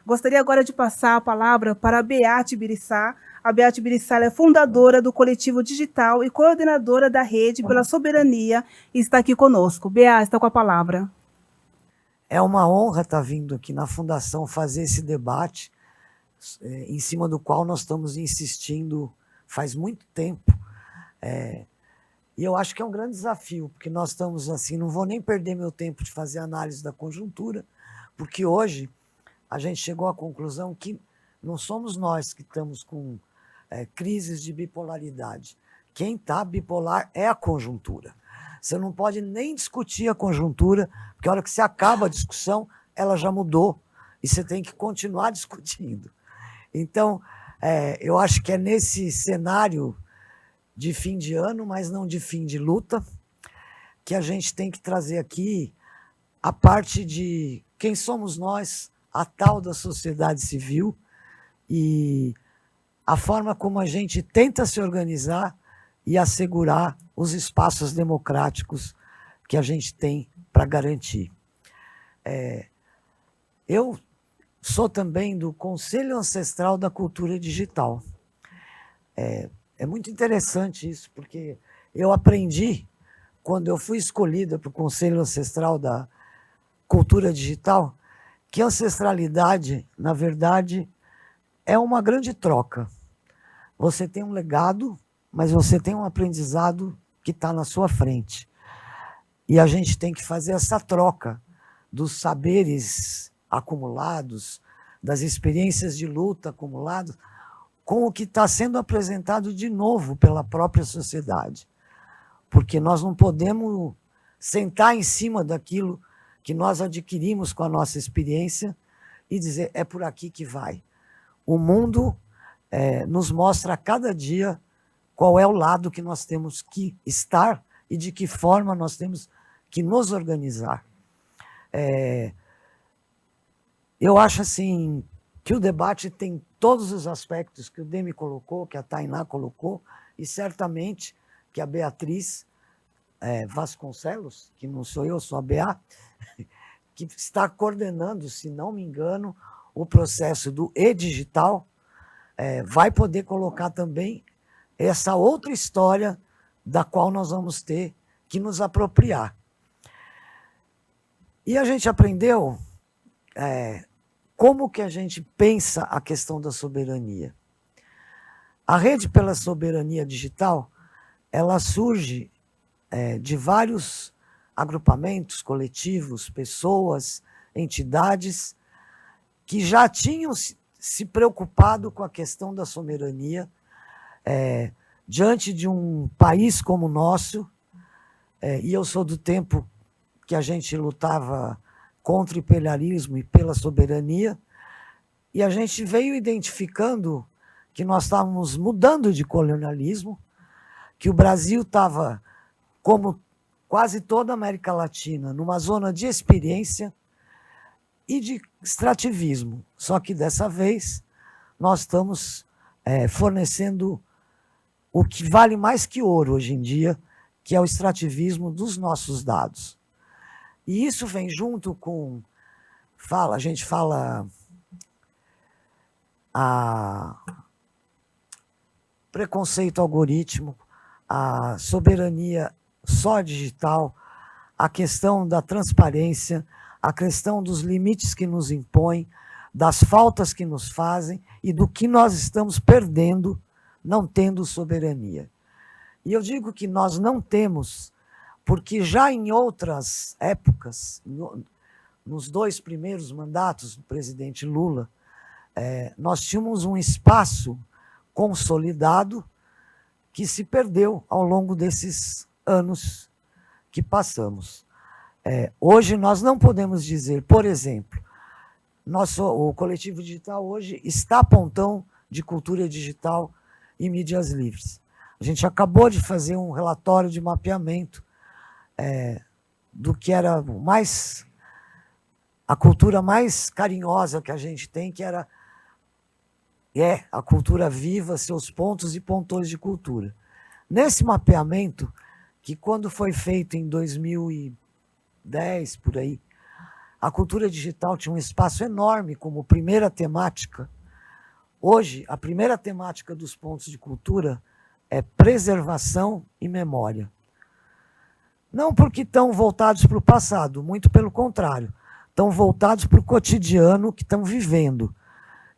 Gostaria agora de passar a palavra para a Beate Birissá. A Beate Birissá é fundadora do Coletivo Digital e coordenadora da Rede pela Soberania e está aqui conosco. Beate, está com a palavra. É uma honra estar vindo aqui na Fundação fazer esse debate, em cima do qual nós estamos insistindo faz muito tempo. E eu acho que é um grande desafio, porque nós estamos assim, não vou nem perder meu tempo de fazer análise da conjuntura, porque hoje a gente chegou à conclusão que não somos nós que estamos com crises de bipolaridade. Quem está bipolar é a conjuntura. Você não pode nem discutir a conjuntura, porque a hora que você acaba a discussão, ela já mudou, e você tem que continuar discutindo. Então, eu acho que é nesse cenário de fim de ano, mas não de fim de luta, que a gente tem que trazer aqui a parte de quem somos nós, a tal da sociedade civil, e a forma como a gente tenta se organizar e assegurar os espaços democráticos que a gente tem para garantir. Eu sou também do Conselho Ancestral da Cultura Digital. É muito interessante isso, porque eu aprendi, quando eu fui escolhida para o Conselho Ancestral da Cultura Digital, que ancestralidade, na verdade, é uma grande troca. Você tem um legado, mas você tem um aprendizado que está na sua frente. E a gente tem que fazer essa troca dos saberes acumulados, das experiências de luta acumuladas, com o que está sendo apresentado de novo pela própria sociedade. Porque nós não podemos sentar em cima daquilo que nós adquirimos com a nossa experiência e dizer, é por aqui que vai. O mundo nos mostra a cada dia qual é o lado que nós temos que estar e de que forma nós temos que nos organizar. Eu acho assim que o debate tem todos os aspectos que o Demi colocou, que a Tainá colocou, e certamente que a Beatriz Vasconcelos, que não sou eu, sou a Bea, que está coordenando, se não me engano, o processo do e-digital, vai poder colocar também essa outra história da qual nós vamos ter que nos apropriar. E a gente aprendeu como que a gente pensa a questão da soberania. A Rede pela Soberania Digital, ela surge de vários agrupamentos, coletivos, pessoas, entidades que já tinham se preocupado com a questão da soberania diante de um país como o nosso, e eu sou do tempo que a gente lutava contra o imperialismo e pela soberania, e a gente veio identificando que nós estávamos mudando de colonialismo, que o Brasil estava, como quase toda a América Latina, numa zona de experiência e de extrativismo. Só que dessa vez nós estamos fornecendo o que vale mais que ouro hoje em dia, que é o extrativismo dos nossos dados. E isso vem junto com, a gente fala a preconceito algoritmo, a soberania só digital, a questão da transparência, a questão dos limites que nos impõem, das faltas que nos fazem e do que nós estamos perdendo não tendo soberania. E eu digo que nós não temos, porque já em outras épocas, nos 2 primeiros mandatos do presidente Lula, nós tínhamos um espaço consolidado que se perdeu ao longo desses anos que passamos. Hoje nós não podemos dizer, por exemplo, o Coletivo Digital hoje está a pontão de cultura digital e mídias livres. A gente acabou de fazer um relatório de mapeamento do que era a cultura mais carinhosa que a gente tem, que era a cultura viva, seus pontos e pontões de cultura. Nesse mapeamento, que quando foi feito em 2010, por aí, a cultura digital tinha um espaço enorme como primeira temática. Hoje, a primeira temática dos pontos de cultura é preservação e memória. Não porque estão voltados para o passado, muito pelo contrário. Estão voltados para o cotidiano que estão vivendo.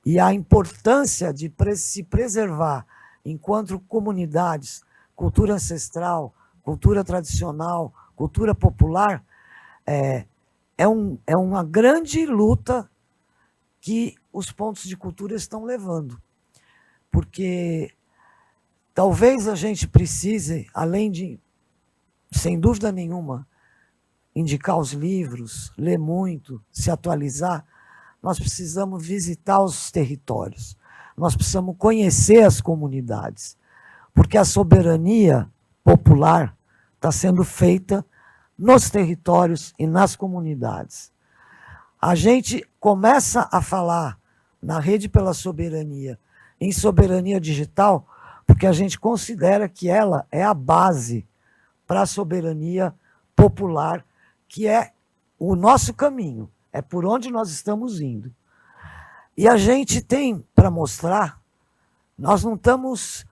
E a importância de se preservar enquanto comunidades, cultura ancestral, cultura tradicional, cultura popular, é uma grande luta que os pontos de cultura estão levando. Porque talvez a gente precise, além de, sem dúvida nenhuma, indicar os livros, ler muito, se atualizar, nós precisamos visitar os territórios, nós precisamos conhecer as comunidades, porque a soberania popular está sendo feita nos territórios e nas comunidades. A gente começa a falar na Rede pela Soberania, em soberania digital, porque a gente considera que ela é a base para a soberania popular, que é o nosso caminho, é por onde nós estamos indo. E a gente tem para mostrar, nós não estamos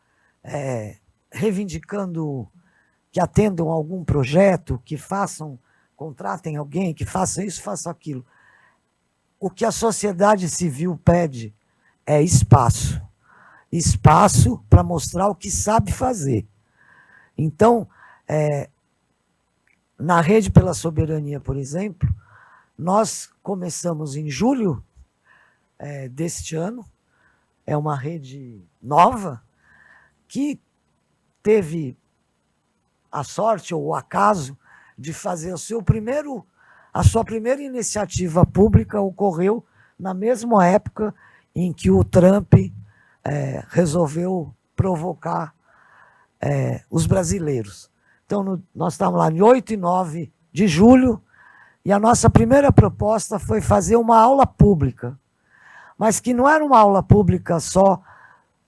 reivindicando que atendam a algum projeto, que façam, contratem alguém, que faça isso, faça aquilo. O que a sociedade civil pede é espaço. Espaço para mostrar o que sabe fazer. Então, na Rede pela Soberania, por exemplo, nós começamos em julho deste ano, é uma rede nova, que teve a sorte ou o acaso de fazer a sua primeira iniciativa pública ocorreu na mesma época em que o Trump resolveu provocar os brasileiros. Então, nós estávamos lá em 8 e 9 de julho, e a nossa primeira proposta foi fazer uma aula pública, mas que não era uma aula pública só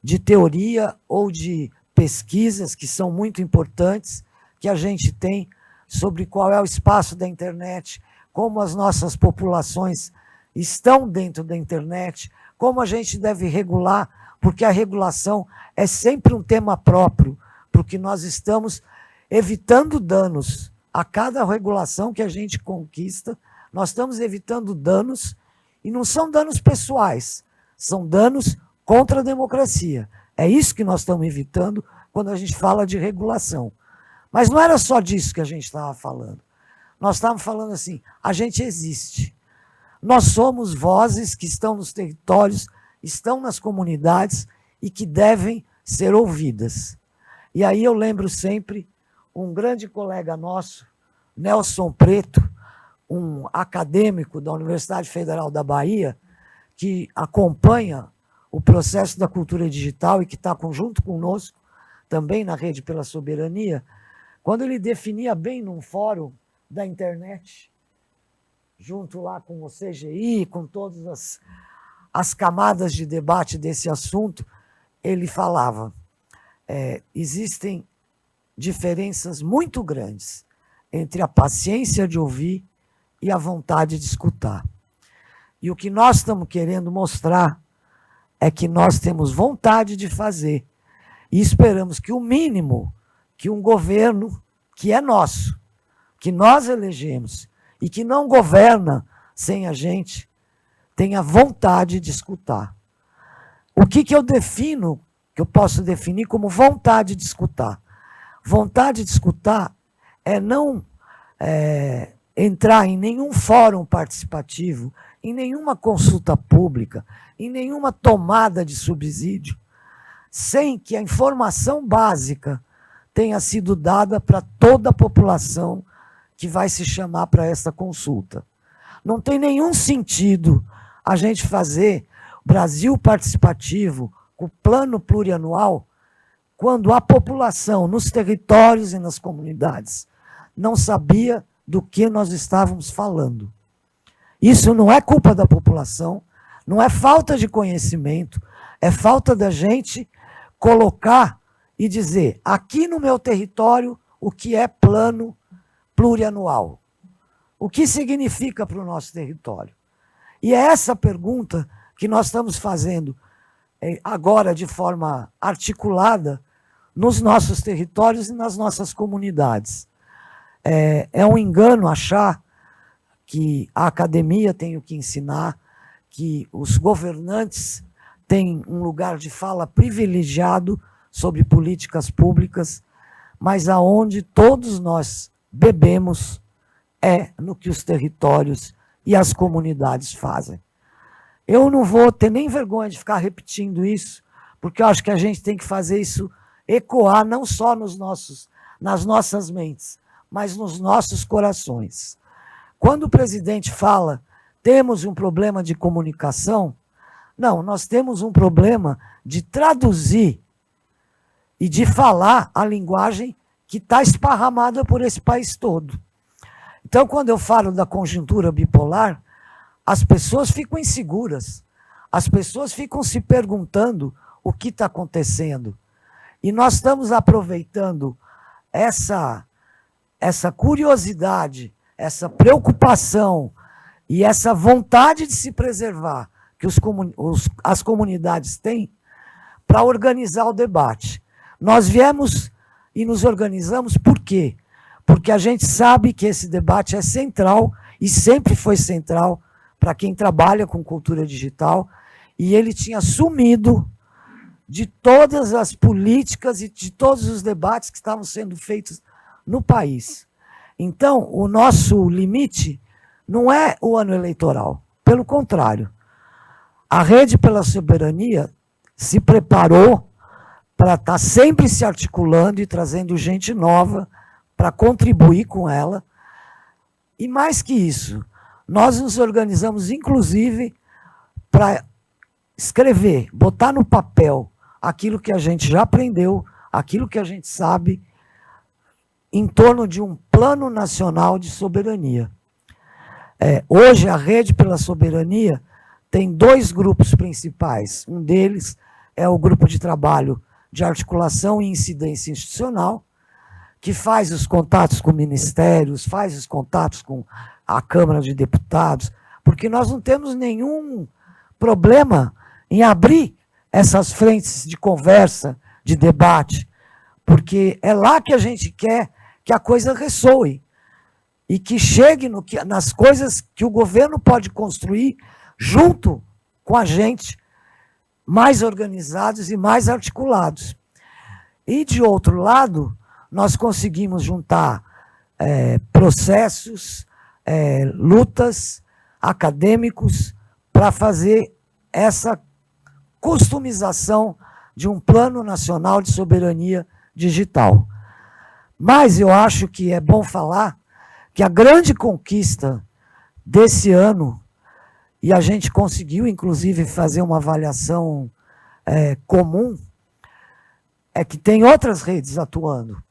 de teoria ou de pesquisas, que são muito importantes, que a gente tem sobre qual é o espaço da internet, como as nossas populações estão dentro da internet, como a gente deve regular, porque a regulação é sempre um tema próprio, porque nós estamos evitando danos. A cada regulação que a gente conquista, nós estamos evitando danos, e não são danos pessoais, são danos contra a democracia. É isso que nós estamos evitando quando a gente fala de regulação. Mas não era só disso que a gente estava falando. Nós estávamos falando assim, a gente existe. Nós somos vozes que estão nos territórios, estão nas comunidades e que devem ser ouvidas. E aí eu lembro sempre um grande colega nosso, Nelson Preto, um acadêmico da Universidade Federal da Bahia, que acompanha o processo da cultura digital e que está junto conosco, também na Rede pela Soberania, quando ele definia bem num fórum da internet, junto lá com o CGI, com todas as camadas de debate desse assunto, ele falava, existem diferenças muito grandes entre a paciência de ouvir e a vontade de escutar. E o que nós estamos querendo mostrar é que nós temos vontade de fazer e esperamos que o mínimo que um governo que é nosso, que nós elegemos e que não governa sem a gente, tenha vontade de escutar. O que eu defino, que eu posso definir como vontade de escutar? Vontade de escutar é não entrar em nenhum fórum participativo, em nenhuma consulta pública, em nenhuma tomada de subsídio, sem que a informação básica tenha sido dada para toda a população que vai se chamar para essa consulta. Não tem nenhum sentido a gente fazer Brasil participativo, com o plano plurianual, quando a população nos territórios e nas comunidades não sabia do que nós estávamos falando. Isso não é culpa da população, não é falta de conhecimento, é falta da gente colocar e dizer, aqui no meu território, o que é plano plurianual. O que significa para o nosso território? E é essa pergunta que nós estamos fazendo agora de forma articulada nos nossos territórios e nas nossas comunidades. É um engano achar que a academia tem o que ensinar, que os governantes têm um lugar de fala privilegiado sobre políticas públicas, mas aonde todos nós bebemos é no que os territórios e as comunidades fazem. Eu não vou ter nem vergonha de ficar repetindo isso, porque eu acho que a gente tem que fazer isso ecoar não só nas nossas mentes, mas nos nossos corações. Quando o presidente fala, temos um problema de comunicação, não, nós temos um problema de traduzir e de falar a linguagem que está esparramada por esse país todo. Então, quando eu falo da conjuntura bipolar, as pessoas ficam inseguras, as pessoas ficam se perguntando o que está acontecendo. E nós estamos aproveitando essa curiosidade, essa preocupação e essa vontade de se preservar que as comunidades têm para organizar o debate. Nós viemos e nos organizamos por quê? Porque a gente sabe que esse debate é central e sempre foi central para quem trabalha com cultura digital, e ele tinha sumido de todas as políticas e de todos os debates que estavam sendo feitos no país. Então, o nosso limite não é o ano eleitoral, pelo contrário. A Rede pela Soberania se preparou para estar sempre se articulando e trazendo gente nova para contribuir com ela. E mais que isso, nós nos organizamos, inclusive, para escrever, botar no papel aquilo que a gente já aprendeu, aquilo que a gente sabe, em torno de um plano nacional de soberania. Hoje, a Rede pela Soberania tem 2 grupos principais. Um deles é o grupo de trabalho de articulação e incidência institucional, que faz os contatos com ministérios, faz os contatos com a Câmara de Deputados, porque nós não temos nenhum problema em abrir essas frentes de conversa, de debate, porque é lá que a gente quer que a coisa ressoe e que chegue nas coisas que o governo pode construir junto com a gente, mais organizados e mais articulados. E, de outro lado, nós conseguimos juntar processos, lutas, acadêmicos, para fazer essa customização de um plano nacional de soberania digital. Mas eu acho que é bom falar que a grande conquista desse ano, e a gente conseguiu, inclusive, fazer uma avaliação comum, é que tem outras redes atuando.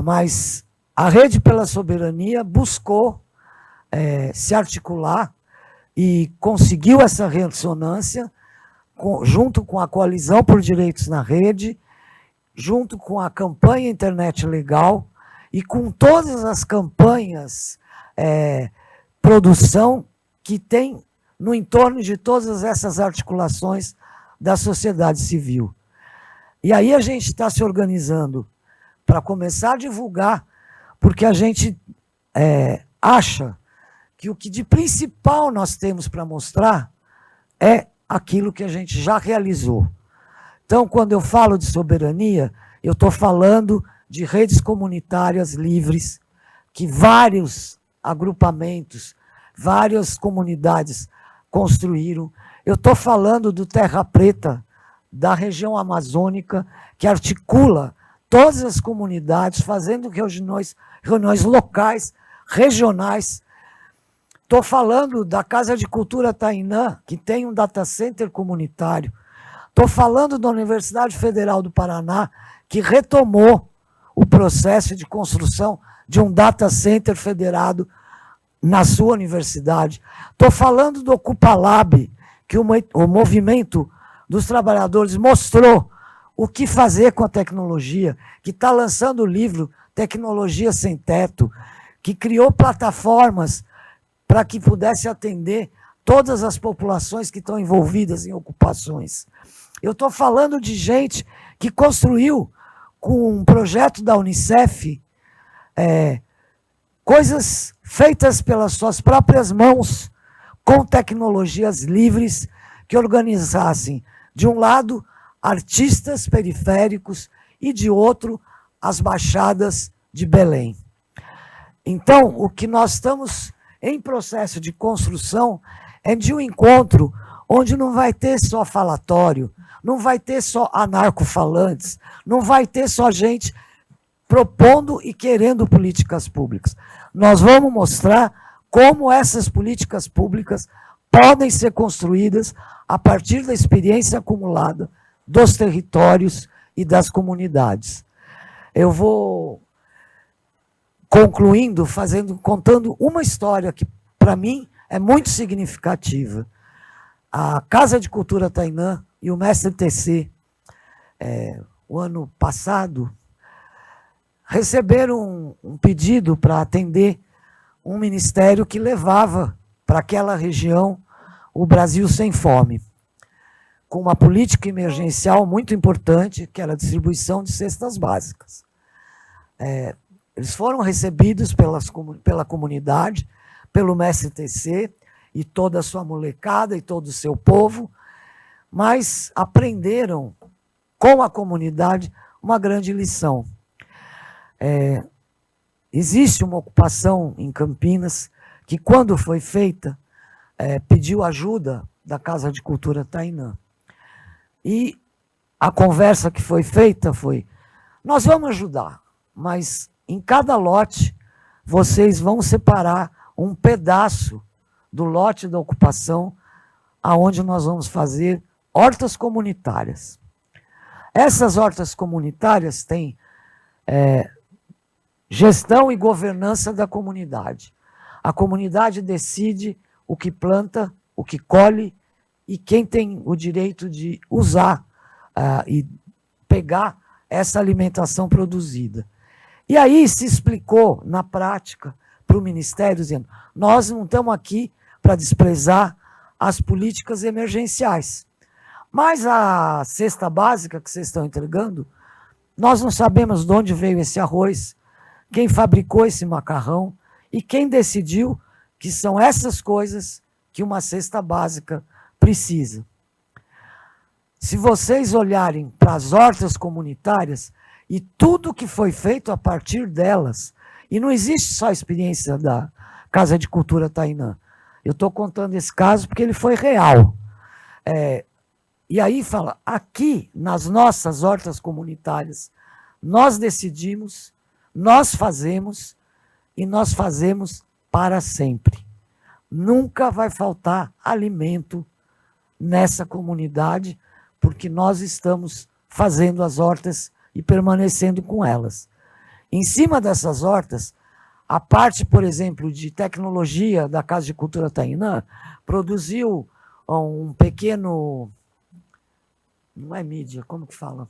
Mas a Rede pela Soberania buscou se articular e conseguiu essa ressonância junto com a Coalizão por Direitos na Rede, junto com a campanha Internet Legal e com todas as campanhas, produção que tem no entorno de todas essas articulações da sociedade civil. E aí a gente está se organizando para começar a divulgar, porque a gente acha que o que de principal nós temos para mostrar é aquilo que a gente já realizou. Então, quando eu falo de soberania, eu estou falando de redes comunitárias livres, que vários agrupamentos, várias comunidades construíram. Eu estou falando do Terra Preta, da região amazônica, que articula todas as comunidades, fazendo reuniões locais, regionais. Estou falando da Casa de Cultura Tainã, que tem um data center comunitário. Estou falando da Universidade Federal do Paraná, que retomou o processo de construção de um data center federado na sua universidade. Estou falando do Ocupalab, que o movimento dos trabalhadores mostrou o que fazer com a tecnologia, que está lançando o livro Tecnologia Sem Teto, que criou plataformas para que pudesse atender todas as populações que estão envolvidas em ocupações. Eu estou falando de gente que construiu, com um projeto da Unicef, coisas feitas pelas suas próprias mãos, com tecnologias livres, que organizassem, de um lado, artistas periféricos e, de outro, as baixadas de Belém. Então, o que nós estamos em processo de construção é de um encontro onde não vai ter só falatório, não vai ter só anarcofalantes, não vai ter só gente propondo e querendo políticas públicas. Nós vamos mostrar como essas políticas públicas podem ser construídas a partir da experiência acumulada dos territórios e das comunidades. Eu vou concluindo, contando uma história que, para mim, é muito significativa. A Casa de Cultura Tainã e o Mestre TC, o ano passado, receberam um pedido para atender um ministério que levava para aquela região o Brasil Sem Fome, com uma política emergencial muito importante, que era a distribuição de cestas básicas. Eles foram recebidos pela comunidade, pelo Mestre TC e toda a sua molecada e todo o seu povo, mas aprenderam com a comunidade uma grande lição. Existe uma ocupação em Campinas que, quando foi feita, pediu ajuda da Casa de Cultura Tainã. E a conversa que foi feita foi: nós vamos ajudar, mas em cada lote vocês vão separar um pedaço do lote da ocupação aonde nós vamos fazer hortas comunitárias. Essas hortas comunitárias têm gestão e governança da comunidade. A comunidade decide o que planta, o que colhe e quem tem o direito de usar e pegar essa alimentação produzida. E aí se explicou, na prática, para o Ministério, dizendo: nós não estamos aqui para desprezar as políticas emergenciais, mas a cesta básica que vocês estão entregando, nós não sabemos de onde veio esse arroz, quem fabricou esse macarrão e quem decidiu que são essas coisas que uma cesta básica precisa. Se vocês olharem para as hortas comunitárias e tudo que foi feito a partir delas, e não existe só a experiência da Casa de Cultura Tainã, eu estou contando esse caso porque ele foi real. E aí fala, aqui nas nossas hortas comunitárias, nós decidimos, nós fazemos, e nós fazemos para sempre. Nunca vai faltar alimento nessa comunidade, porque nós estamos fazendo as hortas e permanecendo com elas. Em cima dessas hortas, a parte, por exemplo, de tecnologia da Casa de Cultura Tainã produziu um pequeno... Não é mídia, como que fala?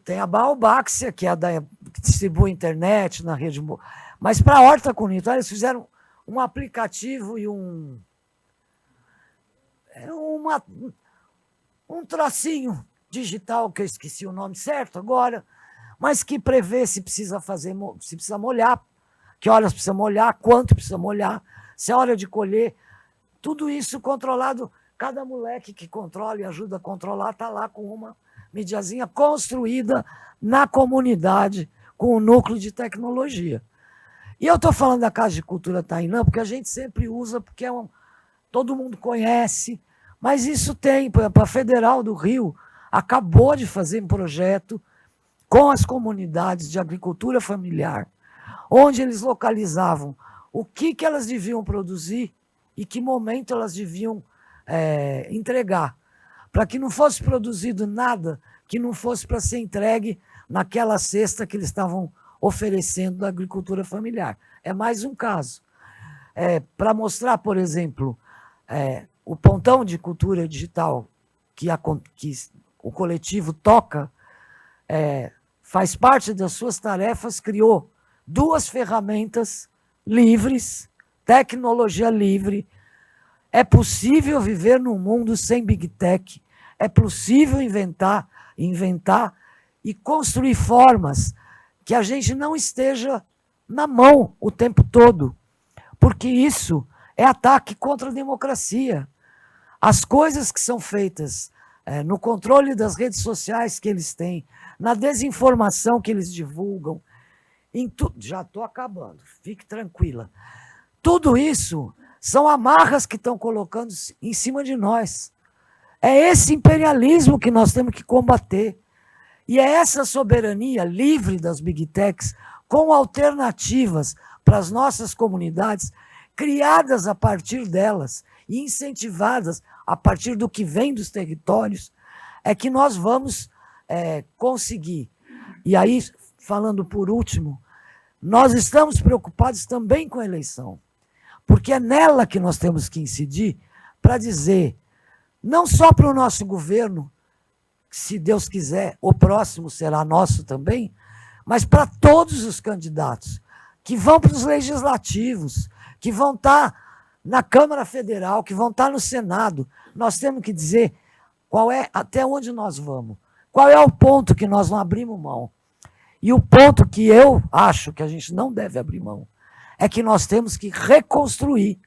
Tem a Baobáxia, que é a que distribui internet na rede. Mas para a horta comunitária, eles fizeram um aplicativo e um trocinho digital, que eu esqueci o nome certo agora, mas que prevê se precisa molhar, que horas precisa molhar, quanto precisa molhar, se é hora de colher, tudo isso controlado. Cada moleque que controla e ajuda a controlar está lá com uma mediazinha construída na comunidade, com o núcleo de tecnologia. E eu estou falando da Casa de Cultura Tainã, porque a gente sempre usa, porque todo mundo conhece, mas isso tem, para a Federal do Rio, acabou de fazer um projeto com as comunidades de agricultura familiar, onde eles localizavam o que elas deviam produzir e que momento elas deviam entregar, para que não fosse produzido nada que não fosse para ser entregue naquela cesta que eles estavam oferecendo da agricultura familiar. É mais um caso. Para mostrar, por exemplo, o pontão de cultura digital que o coletivo toca, faz parte das suas tarefas, criou 2 ferramentas livres, tecnologia livre. É possível viver num mundo sem Big Tech, é possível inventar e construir formas que a gente não esteja na mão o tempo todo, porque isso é ataque contra a democracia. As coisas que são feitas no controle das redes sociais que eles têm, na desinformação que eles divulgam, já estou acabando, fique tranquila. Tudo isso são amarras que estão colocando em cima de nós. É esse imperialismo que nós temos que combater. E é essa soberania livre das Big Techs, com alternativas para as nossas comunidades, criadas a partir delas e incentivadas a partir do que vem dos territórios, é que nós vamos conseguir. E aí, falando por último, nós estamos preocupados também com a eleição, porque é nela que nós temos que incidir para dizer, não só para o nosso governo, se Deus quiser, o próximo será nosso também, mas para todos os candidatos que vão para os legislativos, que vão estar na Câmara Federal, que vão estar no Senado. Nós temos que dizer até onde nós vamos, qual é o ponto que nós não abrimos mão. E o ponto que eu acho que a gente não deve abrir mão é que nós temos que reconstruir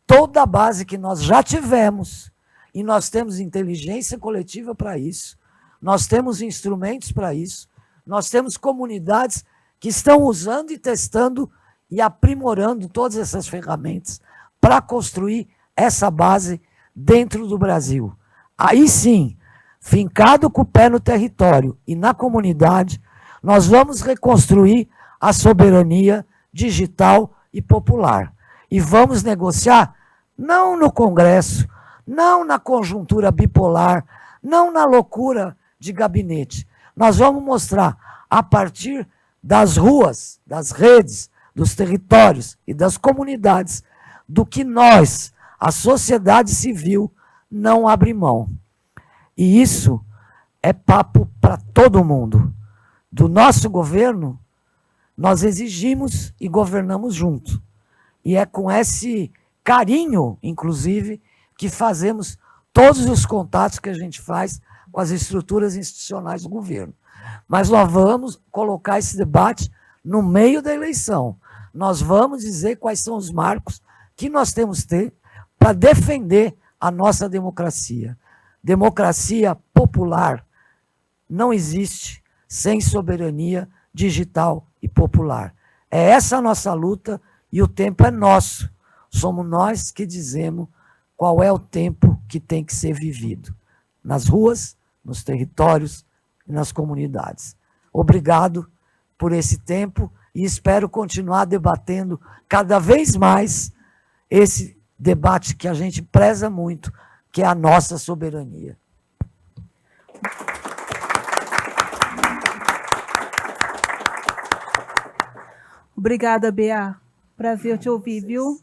toda a base que nós já tivemos, e nós temos inteligência coletiva para isso, nós temos instrumentos para isso, nós temos comunidades que estão usando e testando e aprimorando todas essas ferramentas para construir essa base dentro do Brasil. Aí sim, fincado com o pé no território e na comunidade, nós vamos reconstruir a soberania digital e popular. E vamos negociar não no Congresso, não na conjuntura bipolar, não na loucura de gabinete. Nós vamos mostrar, a partir das ruas, das redes, dos territórios e das comunidades, do que nós, a sociedade civil, não abre mão. E isso é papo para todo mundo. Do nosso governo, nós exigimos e governamos junto. E é com esse carinho, inclusive, que fazemos todos os contatos que a gente faz com as estruturas institucionais do governo. Mas nós vamos colocar esse debate no meio da eleição. Nós vamos dizer quais são os marcos que nós temos que ter para defender a nossa democracia. Democracia popular não existe sem soberania digital e popular. É essa a nossa luta e o tempo é nosso. Somos nós que dizemos qual é o tempo que tem que ser vivido. Nas ruas, nos territórios e nas comunidades. Obrigado por esse tempo e espero continuar debatendo cada vez mais esse debate que a gente preza muito, que é a nossa soberania. Obrigada, Bea. Prazer te ouvir, viu?